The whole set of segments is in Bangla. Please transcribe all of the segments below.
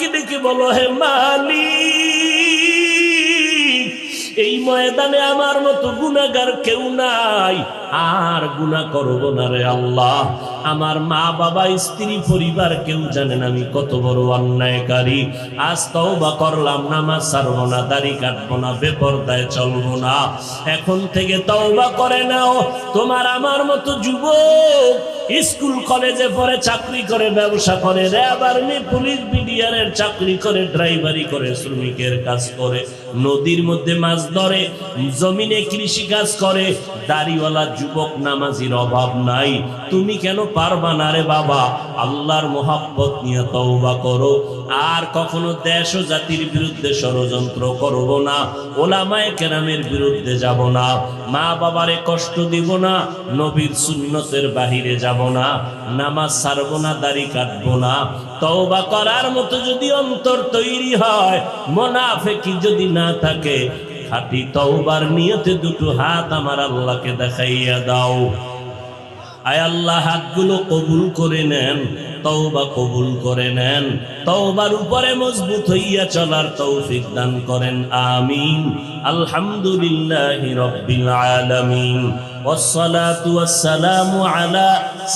ডেকে ডেকে বলো, হে মালিক, এই ময়দানে আমার মতো গুনাহগার কেউ নাই, আর গুনাহ করব না রে আল্লাহ। আমার মা বাবা স্ত্রী পরিবার কেউ জানেন আমি কত বড় অন্যায়কারী। আজ তওবা করলাম, নামাজ ছাড়বো না, দাড়ি কাটবো না, বেপরদায় চলবো না। এখন থেকে তওবা করে নাও। তোমার আমার মতো যুবক স্কুল কলেজে পড়ে, চাকরি করে, ব্যবসা করে, র্যাব আর্মি পুলিশ বিডিআরের চাকরি করে, ড্রাইভারি করে, শ্রমিকের কাজ করে, নদীর মধ্যে মাছ ধরে, জমিনে কৃষি কাজ করে, দাড়িওয়ালা যুবক নামাজির অভাব নাই। তুমি কেন পারবা না রে বাবা? আল্লাহর মোহাব্বত নিয়ে তওবা করো। আর কখনো দেশ ও জাতির বিরুদ্ধে ষড়যন্ত্র করব না, ওলামায়ে কেরামের বিরুদ্ধে যাব না, মা বাবারে কষ্ট দিব না, নবীর সুন্নতের বাহিরে যাব না, নামাজ ছাড়ব না, দাড়ি কাটবো না। তওবা করার মতো যদি অন্তর তৈরি হয়, মুনাফিকি যদি না থাকে, খাঁটি তওবার নিয়তে দুটো হাত আমার আল্লাহকে দেখাইয়া দাও। আয় আল্লাহ, হাতগুলো কবুল করে নেন, তওবা কবুল করে নেন, তওবার উপরে মজবুত হইয়া চলার তৌফিক দান করেন, আমিন। আলহামদুলিল্লাহি রাব্বিল আলামিন, والصلاة والسلام على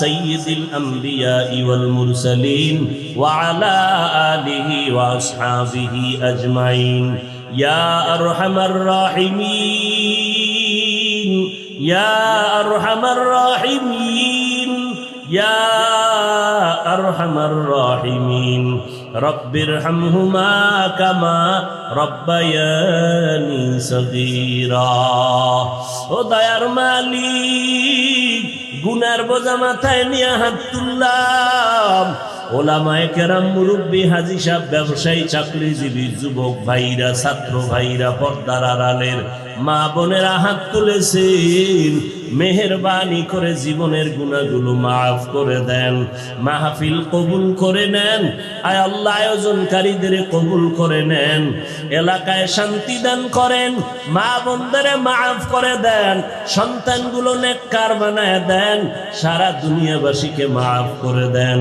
سيد الأنبياء والمرسلين وعلى آله وأصحابه أجمعين يا أرحم الراحمين يا أرحم الراحمين يا أرحم الراحمين رب ارحمهما كما ربياني صغيرا। ও দয়ার মালিক, গুনার বোঝা মাথায় নিয়ে হাত তুললাম। ওলামায়ে কেরাম, মুরব্বী, হাজী সাহেব, ব্যবসায়ী, চাকরিজীবী, যুবক ভাইরা, ছাত্র ভাইরা, পর্দার আড়ালের মা বোনেরা হাত তুলেছেন। মেহেরবানি করে জীবনের গুনাহগুলো মাফ করে দেন, মাহফিল কবুল করে নেন। আয় আল্লাহ, আয়োজনকারীদের কবুল করে নেন, এলাকায় শান্তি দান করেন, মা বোনদের মাফ করে দেন, সন্তানগুলো নেককার বানায় দেন, সারা দুনিয়াবাসীকে মাফ করে দেন,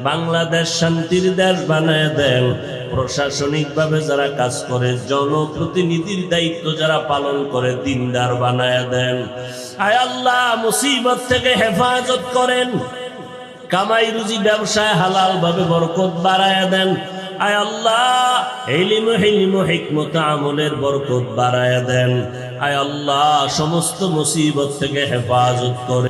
বাংলাদেশ শান্তির দেশ বানায় দেন। প্রশাসনিকভাবে যারা কাজ করে, জনপ্রতিনিধির দায়িত্ব যারা পালন করে, দিনদার বানায় দেন। আয় আল্লাহ, মুসিবত থেকে হেফাজত করেন, কামাই রুজি ব্যবসায় হালাল ভাবে বরকত বাড়ায় দেন। আয় আল্লাহ, ইলম হিকমত আমলের বরকত বাড়ায় দেন। আয় আল্লাহ, সমস্ত মুসিবত থেকে হেফাজত করে